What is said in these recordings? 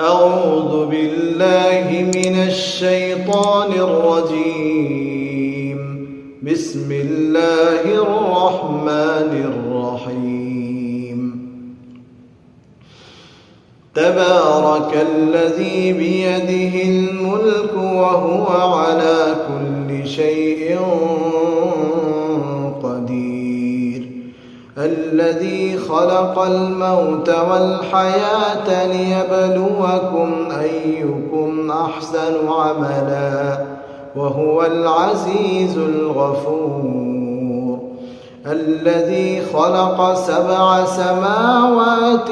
أعوذ بالله من الشيطان الرجيم. بسم الله الرحمن الرحيم. تبارك الذي بيده الملك وهو على كل شيء قدير. الذي خلق الموت والحياة ليبلوكم أيكم أحسن عملا وهو العزيز الغفور. الذي خلق 7 سماوات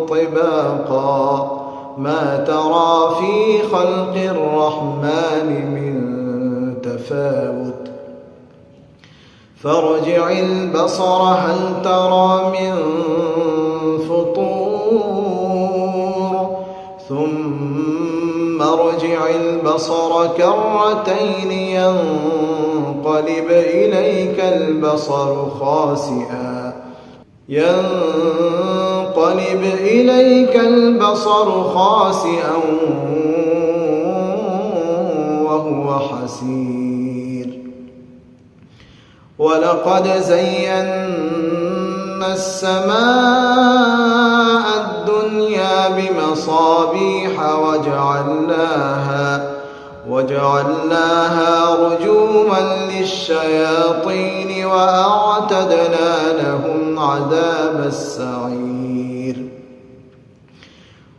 طباقا ما ترى في خلق الرحمن من تفاوت فارجع البصر هل ترى من فطور ثم ارجع البصر كرتين ينقلب إليك البصر خاسئا وهو حسير. ولقد زينا السماء الدنيا بمصابيح وجعلناها رجوما للشياطين وأعتدنا لهم عذاب السعير.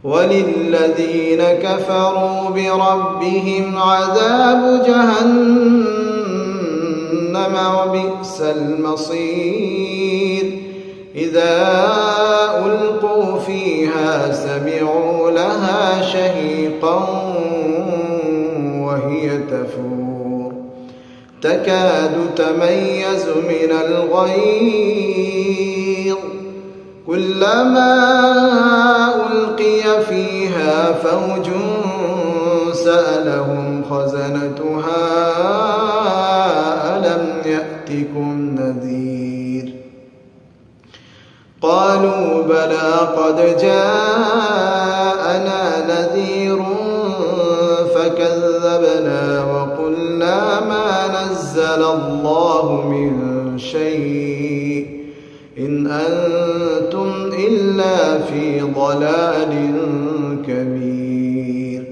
وللذين كفروا بربهم عذاب جهنم وبئس المصير. إذا ألقوا فيها سمعوا لها شهيقا وهي تفور تكاد تميز من الغيظ. كلما ألقي فيها فوج سألهم خزنتها ألم يأتكم نذير. قالوا بلى قد جاءنا نذير فكذبنا وقلنا ما نزل الله من شيء إن أنتم إلا في ضلال كبير.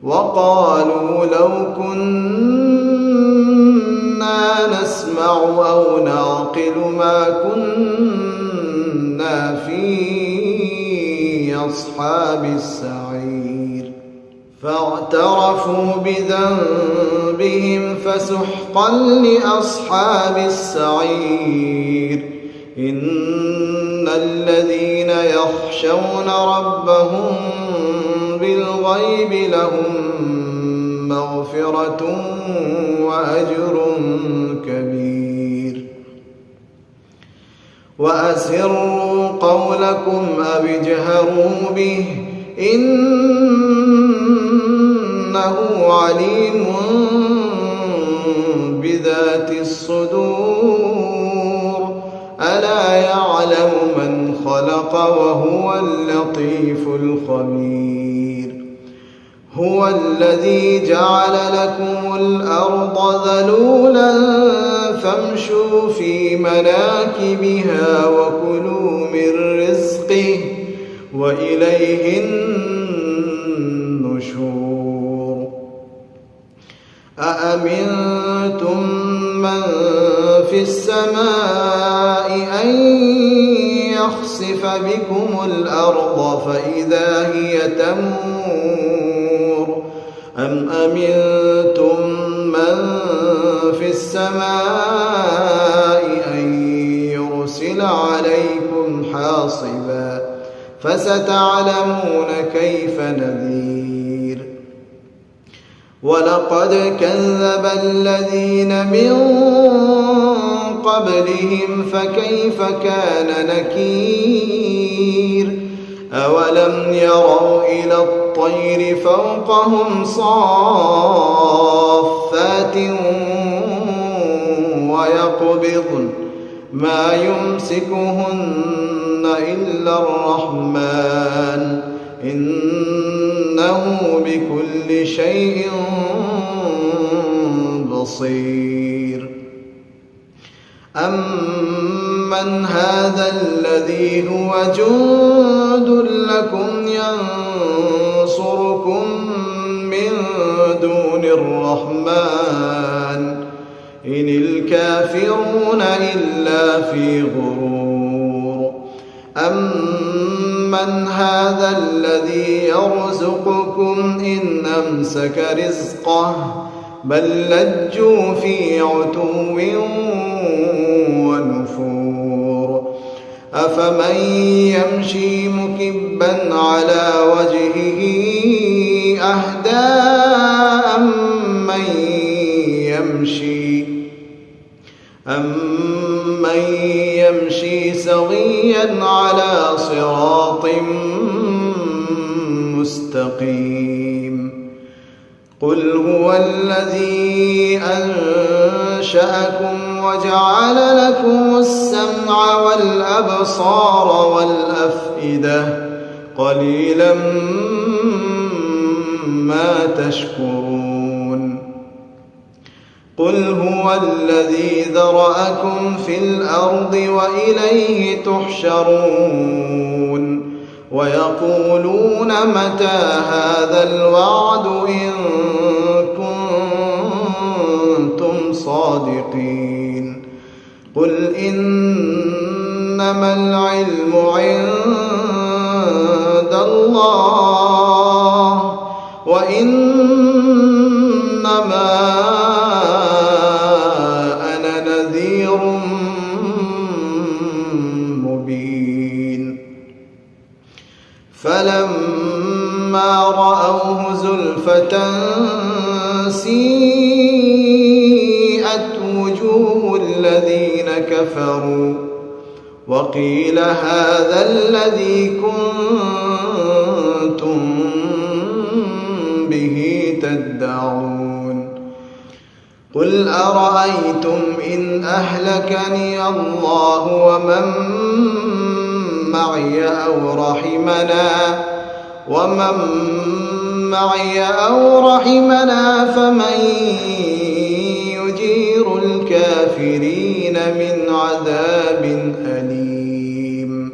وقالوا لو كنا نسمع أو نعقل ما كنا في أصحاب السعير. فاعترفوا بذنبهم فسحقا لأصحاب السعير. إن الذين يخشون ربهم بالغيب لهم مغفرة وأجر كبير. وأسروا قولكم أو اجهروا به إنه عليم بذات الصدور. ألا يعلم من خلق وهو اللطيف الخبير. هو الذي جعل لكم الأرض ذلولا فامشوا في مناكبها وكلوا من رزقه وإليه النشور. أأمنتم من في السماء أن يخسف بكم الأرض فإذا هي تمور أم أمنتم من في السماء أن يرسل عليكم حاصبا فستعلمون كيف نذير. ولقد كذب الذين من قبلهم فكيف كان نكير. أولم يروا إلى الطير فوقهم صافات ويقبضن ما يمسكهن إلا الرحمن بصير أمن هذا الذي هو جند لكم ينصركم من دون الرحمن إن الكافرون إلا في غرور أمن هذا الذي يرزقكم إن أمسك رزقه بل لجوا في عتو ونفور أفمن يمشي مكبا على وجهه أهدى أمن يمشي سويا على صراط مستقيم قل هو الذي أنشأكم وجعل لكم السمع والأبصار والأفئدة قليلا ما تشكرون قل هو الذي ذرأكم في الأرض وإليه تحشرون ويقولون متى هذا الوعد إن كنتم صادقين قل إنما العلم عند الله وإنما أنا نذير مبين فلما رأوه زلفة سيئت وجوه الذين كفروا وقيل هذا الذي كنتم به تدعون قل أرأيتم إن أهلكني الله ومن معي أو رحمنا فمن يجير الكافرين من عذاب أليم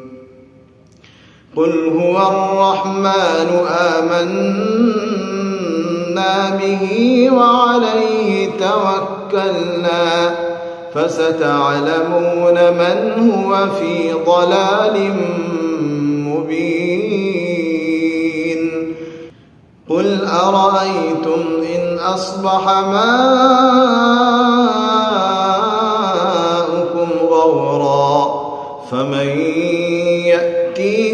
قل هو الرحمن آمنا به وعليه توكلنا فستعلمون من هو في ضلال مبين قل أرأيتم إن أصبح ماؤكم غورا فمن يأتيكم